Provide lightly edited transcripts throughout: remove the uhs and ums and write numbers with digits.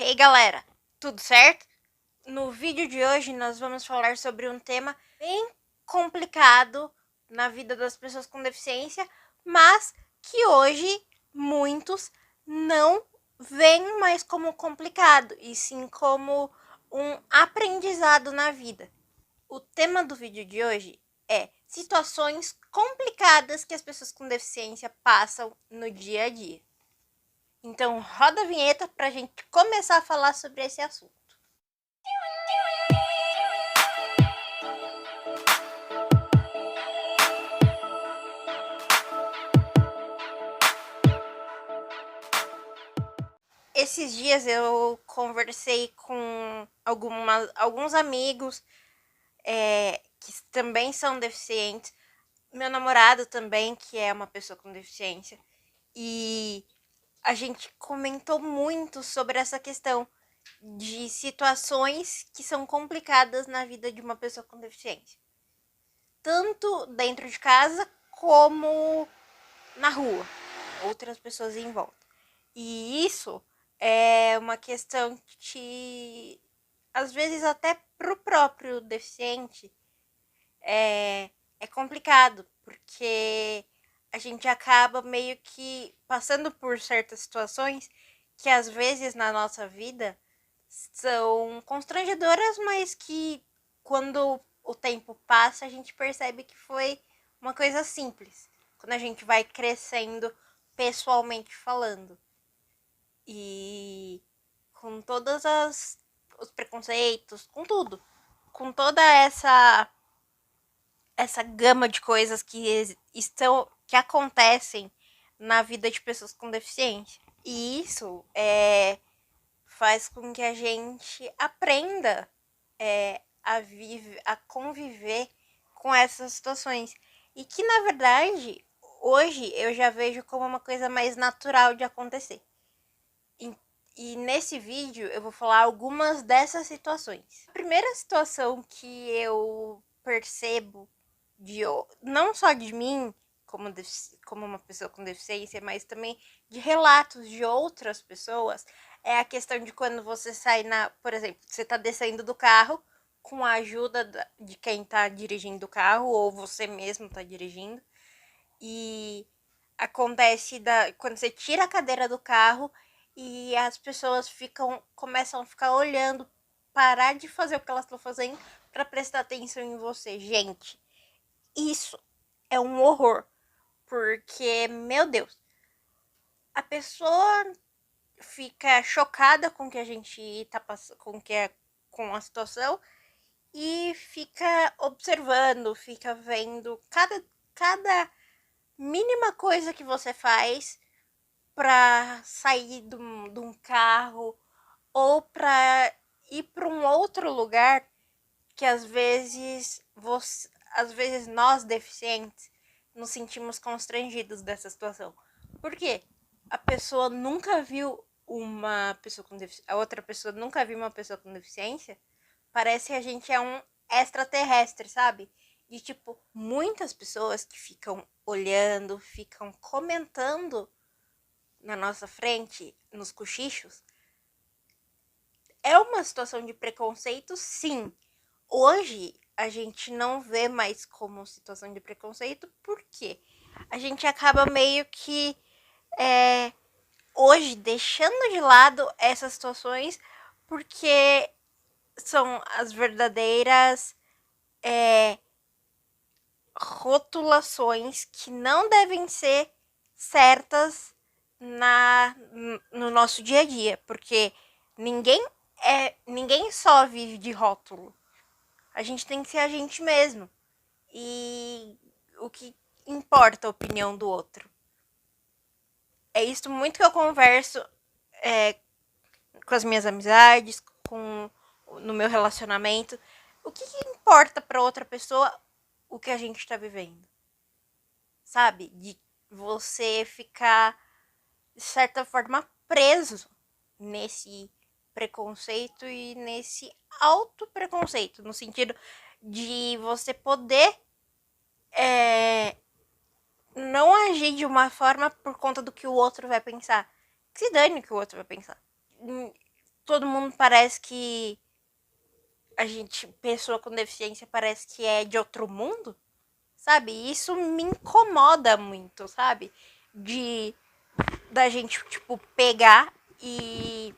Hey galera, tudo certo? No vídeo de hoje nós vamos falar sobre um tema bem complicado na vida das pessoas com deficiência, mas que hoje muitos não veem mais como complicado, e sim como um aprendizado na vida. O tema do vídeo de hoje é situações complicadas que as pessoas com deficiência passam no dia a dia. Então, roda a vinheta para a gente começar a falar sobre esse assunto. Esses dias eu conversei com alguns amigos que também são deficientes, meu namorado também, que é uma pessoa com deficiência, e a gente comentou muito sobre essa questão de situações que são complicadas na vida de uma pessoa com deficiência. Tanto dentro de casa como na rua, outras pessoas em volta. E isso é uma questão que, às vezes, até pro próprio deficiente é complicado, porque a gente acaba meio que passando por certas situações que, às vezes, na nossa vida são constrangedoras, mas que, quando o tempo passa, a gente percebe que foi uma coisa simples. Quando a gente vai crescendo pessoalmente falando. E com todas os preconceitos, com tudo. Com toda essa gama de coisas que acontecem na vida de pessoas com deficiência. E isso faz com que a gente aprenda a conviver com essas situações. E que, na verdade, hoje eu já vejo como uma coisa mais natural de acontecer. E nesse vídeo eu vou falar algumas dessas situações. A primeira situação que eu percebo, não só de mim, como uma pessoa com deficiência, mas também de relatos de outras pessoas, é a questão de quando você sai por exemplo, você tá descendo do carro com a ajuda de quem tá dirigindo o carro, ou você mesmo tá dirigindo, e acontece quando você tira a cadeira do carro e as pessoas começam a ficar olhando, parar de fazer o que elas estão fazendo para prestar atenção em você. Gente, isso é um horror, porque, meu Deus, a pessoa fica chocada com o que a gente tá passando, com a situação, e fica observando, fica vendo cada mínima coisa que você faz para sair de um carro, ou para ir para um outro lugar, que às vezes nós deficientes nos sentimos constrangidos dessa situação. Por quê? A pessoa nunca viu uma pessoa com deficiência, a outra pessoa nunca viu uma pessoa com deficiência. Parece que a gente é um extraterrestre, sabe? De tipo, muitas pessoas que ficam olhando, ficam comentando na nossa frente, nos cochichos, é uma situação de preconceito, sim. Hoje a gente não vê mais como situação de preconceito, porque a gente acaba meio que hoje deixando de lado essas situações, porque são as verdadeiras rotulações que não devem ser certas no nosso dia a dia, porque ninguém só vive de rótulo. A gente tem que ser a gente mesmo. E o que importa a opinião do outro. É isso muito que eu converso com as minhas amizades, no meu relacionamento. O que importa para outra pessoa o que a gente está vivendo? Sabe? De você ficar, de certa forma, preso nesse preconceito e nesse auto-preconceito, no sentido de você poder não agir de uma forma por conta do que o outro vai pensar. Que se dane o que o outro vai pensar. todo mundo parece que a gente, pessoa com deficiência, parece que é de outro mundo, sabe? E isso me incomoda muito, sabe? De da gente, tipo, pegar e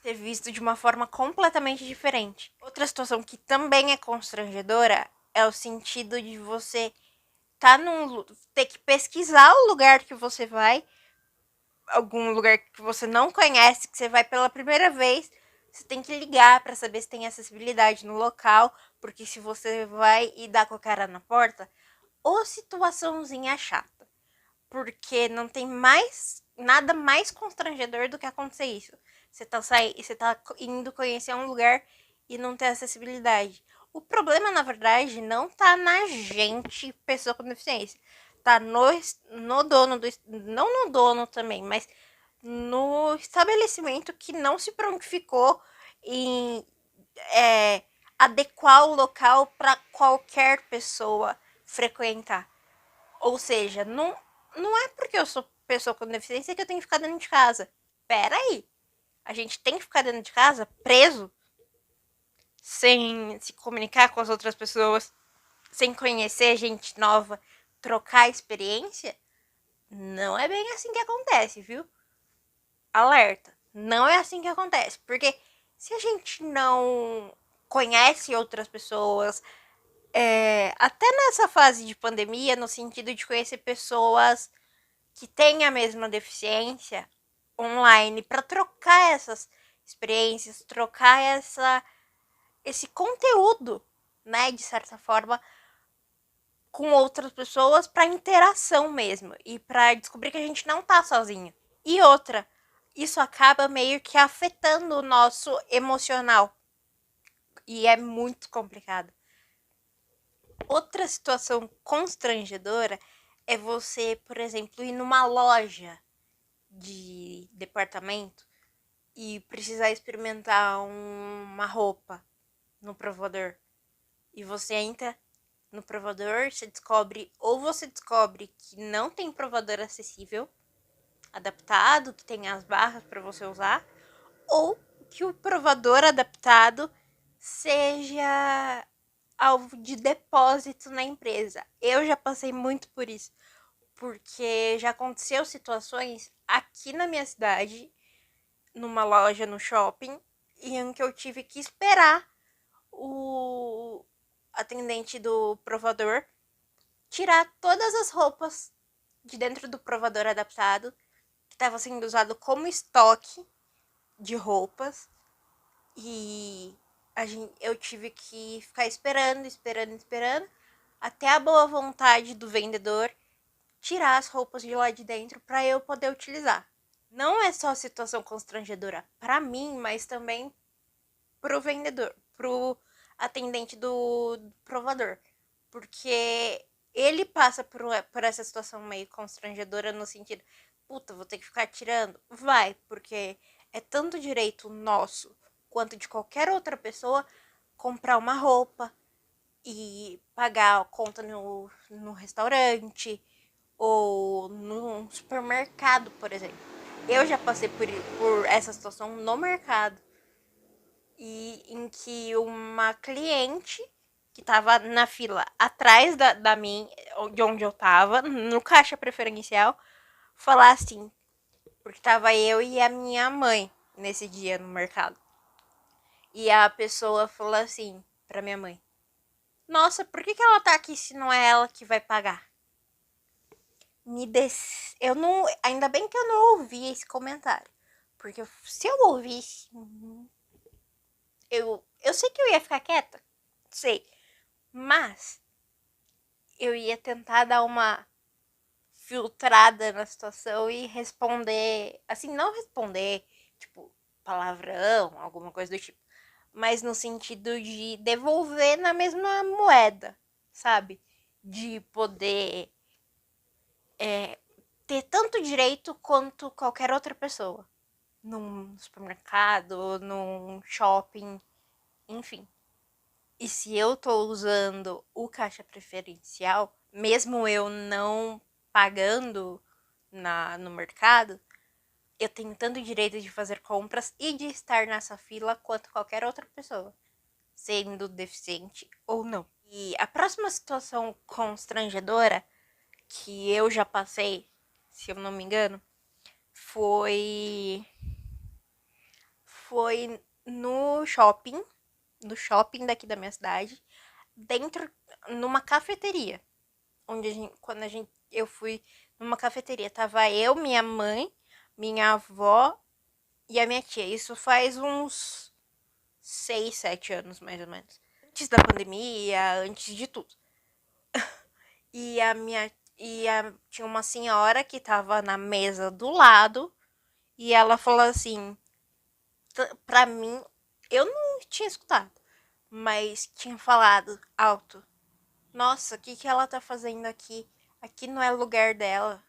ser visto de uma forma completamente diferente. Outra situação que também é constrangedora é o sentido de você ter que pesquisar o lugar que você vai, algum lugar que você não conhece, que você vai pela primeira vez, você tem que ligar para saber se tem acessibilidade no local, porque se você vai e dá com a cara na porta, ou situaçãozinha chata. Porque não tem mais nada mais constrangedor do que acontecer isso. Você tá indo conhecer um lugar e não ter acessibilidade. O problema, na verdade, não tá na gente, pessoa com deficiência. Tá no dono do. Não no dono também, mas no estabelecimento que não se prontificou em adequar o local para qualquer pessoa frequentar. Ou seja, não é porque eu sou pessoa com deficiência que eu tenho que ficar dentro de casa. Pera aí. A gente tem que ficar dentro de casa preso, sem se comunicar com as outras pessoas, sem conhecer gente nova, trocar experiência? Não é bem assim que acontece, viu? Alerta. Não é assim que acontece. Porque se a gente não conhece outras pessoas, até nessa fase de pandemia, no sentido de conhecer pessoas que têm a mesma deficiência online, para trocar essas experiências, trocar esse conteúdo, né, de certa forma, com outras pessoas para interação mesmo e para descobrir que a gente não tá sozinho. E outra, isso acaba meio que afetando o nosso emocional e é muito complicado. Outra situação constrangedora é você, por exemplo, ir numa loja de departamento e precisar experimentar uma roupa no provador. E você entra no provador, você descobre que não tem provador acessível, adaptado, que tem as barras para você usar, ou que o provador adaptado seja alvo de depósito na empresa. Eu já passei muito por isso, porque já aconteceu situações aqui na minha cidade, numa loja no shopping, em que eu tive que esperar o atendente do provador tirar todas as roupas de dentro do provador adaptado, que estava sendo usado como estoque de roupas, e eu tive que ficar esperando, até a boa vontade do vendedor tirar as roupas de lá de dentro para eu poder utilizar. Não é só a situação constrangedora para mim, mas também pro vendedor, pro atendente do provador. Porque ele passa por essa situação meio constrangedora no sentido, puta, vou ter que ficar tirando? Vai, porque é tanto direito nosso quanto de qualquer outra pessoa comprar uma roupa e pagar a conta no restaurante ou no supermercado, por exemplo. Eu já passei por essa situação no mercado e em que uma cliente que tava na fila atrás da minha, de onde eu tava, no caixa preferencial, falar assim, porque tava eu e a minha mãe nesse dia no mercado. E a pessoa falou assim pra minha mãe: Nossa, por que ela tá aqui se não é ela que vai pagar? Eu não. Ainda bem que eu não ouvi esse comentário. Porque se eu ouvisse, eu sei que eu ia ficar quieta. Sei. Mas eu ia tentar dar uma filtrada na situação e responder. Assim, não responder, tipo, palavrão, alguma coisa do tipo. Mas no sentido de devolver na mesma moeda, sabe? De poder ter tanto direito quanto qualquer outra pessoa. Num supermercado, num shopping, enfim. E se eu tô usando o caixa preferencial, mesmo eu não pagando no mercado, eu tenho tanto direito de fazer compras e de estar nessa fila quanto qualquer outra pessoa, sendo deficiente ou não. E a próxima situação constrangedora que eu já passei, se eu não me engano, foi no shopping daqui da minha cidade, dentro numa cafeteria, onde quando eu fui numa cafeteria, tava eu, minha mãe, minha avó e a minha tia. Isso faz uns 6, 7 anos, mais ou menos. Antes da pandemia, antes de tudo. E a minha. Tinha uma senhora que tava na mesa do lado. E ela falou assim. Pra mim, eu não tinha escutado. Mas tinha falado alto. Nossa, o que, que ela tá fazendo aqui? Aqui não é lugar dela.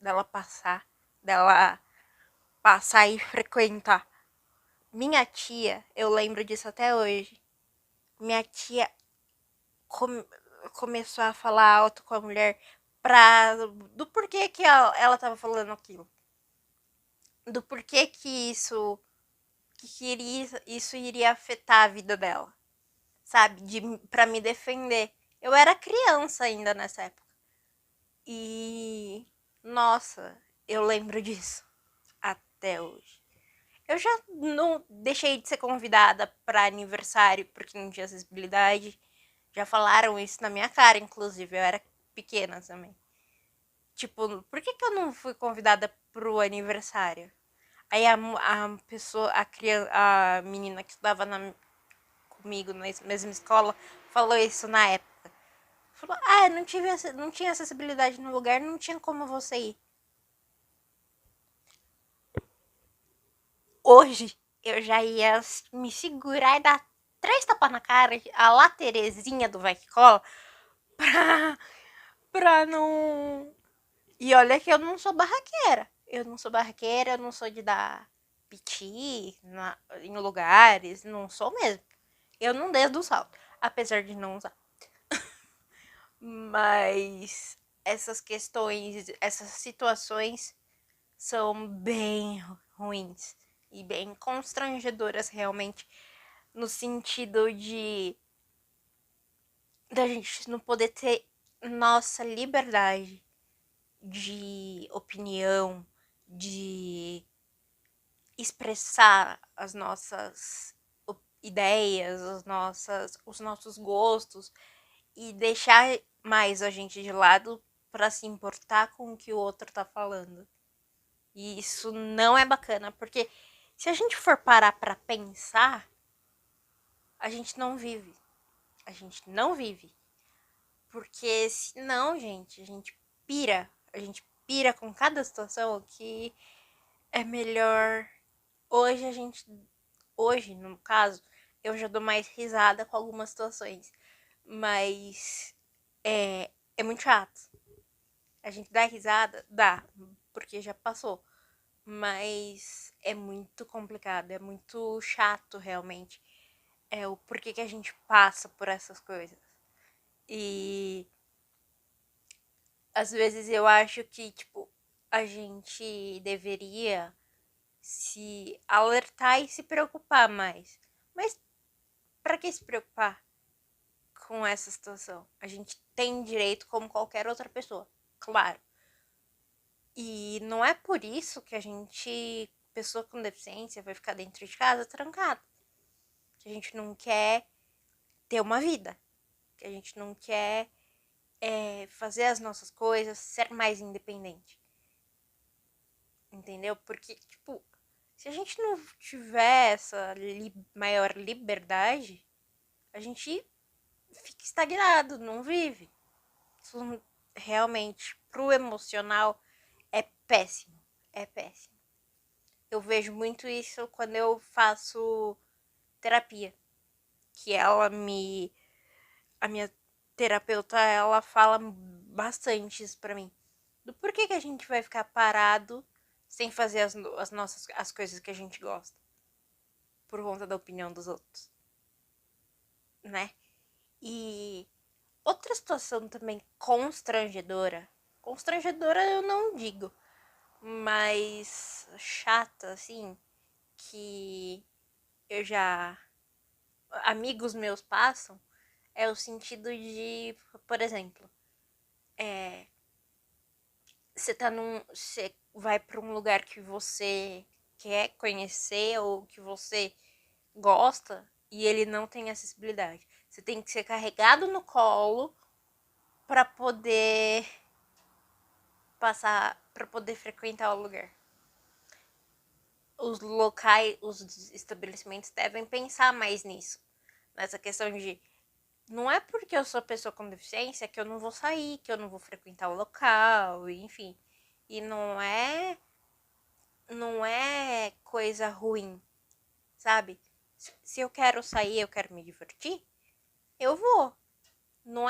Dela passar. Dela passar e frequentar. Minha tia, eu lembro disso até hoje. Minha tia começou a falar alto com a mulher do porquê que ela tava falando aquilo. Do porquê que isso iria afetar a vida dela. Sabe? Pra me defender. Eu era criança ainda nessa época. E. Nossa, eu lembro disso. Até hoje. Eu já não deixei de ser convidada para aniversário porque não tinha acessibilidade. Já falaram isso na minha cara, inclusive. Eu era pequena também. Tipo, por que eu não fui convidada pro aniversário? Aí a pessoa, a criança, a menina que estudava comigo na mesma escola, falou isso na época. Falou, não tinha acessibilidade no lugar, não tinha como você ir. Hoje eu já ia me segurar e dar 3 tapas na cara, a lá Terezinha do Vai Que Cola, pra, pra não. E olha que eu não sou barraqueira. Eu não sou barraqueira, eu não sou de dar piti em lugares, não sou mesmo. Eu não desço do salto, apesar de não usar. Mas essas questões, essas situações são bem ruins e bem constrangedoras realmente, no sentido de da gente não poder ter nossa liberdade de opinião, de expressar as nossas ideias, os nossos gostos e deixar mais a gente de lado para se importar com o que o outro tá falando. E isso não é bacana, porque se a gente for parar para pensar, a gente não vive. A gente não vive. Porque senão, gente, a gente pira. A gente pira com cada situação que é melhor. Hoje a gente. Hoje, no caso, eu já dou mais risada com algumas situações. Mas é muito chato. A gente dá risada? Dá, porque já passou. Mas é muito complicado, é muito chato realmente. É o porquê que a gente passa por essas coisas. E às vezes eu acho que, tipo, a gente deveria se alertar e se preocupar mais. Mas para que se preocupar com essa situação? A gente tem direito como qualquer outra pessoa, claro. E não é por isso que a gente, pessoa com deficiência, vai ficar dentro de casa trancada. Que a gente não quer ter uma vida. Que a gente não quer fazer as nossas coisas, ser mais independente. Entendeu? Porque, tipo, se a gente não tiver essa maior liberdade, a gente fica estagnado, não vive. Isso realmente, pro emocional, é péssimo. É péssimo. Eu vejo muito isso quando eu faço terapia. Que a minha terapeuta, ela fala bastante isso pra mim. Do porquê que a gente vai ficar parado sem fazer as coisas que a gente gosta. Por conta da opinião dos outros. Né? E outra situação também constrangedora. Constrangedora eu não digo. mais chata, assim, que eu já... amigos meus passam, é o sentido de, por exemplo, você vai para um lugar que você quer conhecer ou que você gosta e ele não tem acessibilidade. Você tem que ser carregado no colo para poder passar, para poder frequentar o lugar. Os locais, os estabelecimentos devem pensar mais nisso. Nessa questão de não é porque eu sou pessoa com deficiência que eu não vou sair, que eu não vou frequentar o local, enfim. E não é coisa ruim, sabe? Se eu quero sair, eu quero me divertir, eu vou. Não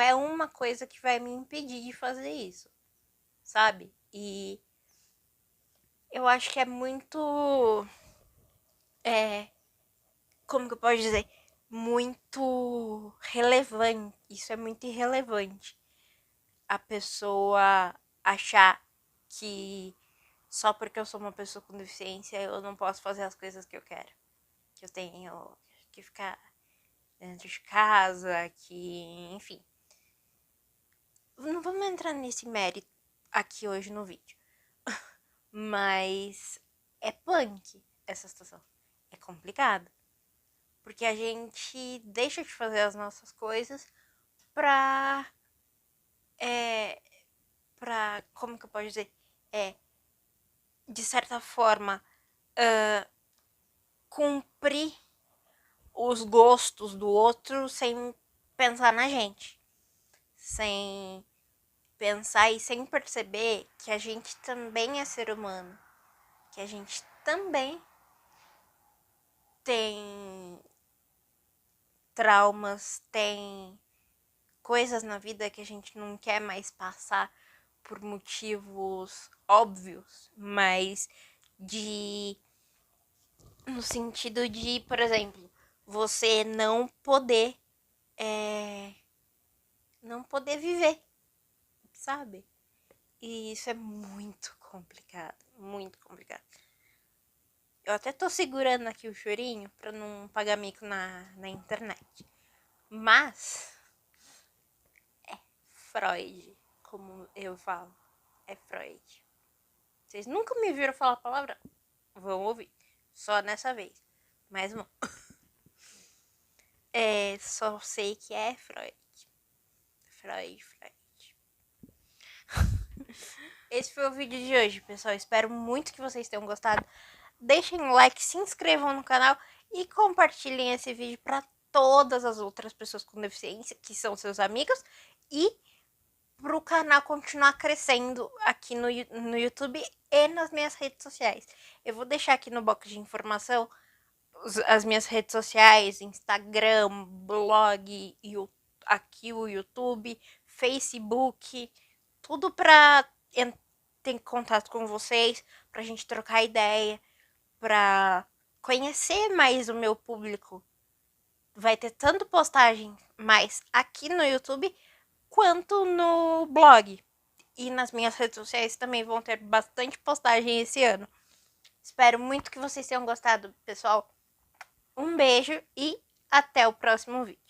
é uma coisa que vai me impedir de fazer isso, sabe? E eu acho que é muito como que eu posso dizer? Muito relevante. Isso é muito irrelevante. A pessoa achar que só porque eu sou uma pessoa com deficiência eu não posso fazer as coisas que eu quero. Que eu tenho que ficar dentro de casa, que, enfim. Não vamos entrar nesse mérito aqui hoje no vídeo. Mas é punk essa situação. É complicado. Porque a gente deixa de fazer as nossas coisas pra. É, como que eu posso dizer? De certa forma, cumprir os gostos do outro sem pensar na gente. Sem pensar e sem perceber que a gente também é ser humano. Que a gente também tem traumas, tem coisas na vida que a gente não quer mais passar por motivos óbvios, mas de no sentido de, por exemplo, você não poder viver, sabe? E isso é muito complicado, muito complicado. Eu até tô segurando aqui o chorinho pra não pagar mico na internet. Mas Freud, como eu falo, é Freud. Vocês nunca me viram falar a palavra? Vão ouvir. Só nessa vez. Mas não. Só sei que é Freud. Freud. Esse foi o vídeo de hoje, pessoal. Espero muito que vocês tenham gostado. Deixem um like, se inscrevam no canal e compartilhem esse vídeo para todas as outras pessoas com deficiência, que são seus amigos, e para o canal continuar crescendo aqui no YouTube e nas minhas redes sociais. Eu vou deixar aqui no box de informação as minhas redes sociais, Instagram, blog, aqui o YouTube, Facebook, tudo para ter contato com vocês, pra gente trocar ideia, pra conhecer mais o meu público. Vai ter tanto postagem mais aqui no YouTube quanto no blog. E nas minhas redes sociais também vão ter bastante postagem esse ano. Espero muito que vocês tenham gostado, pessoal. Um beijo e até o próximo vídeo.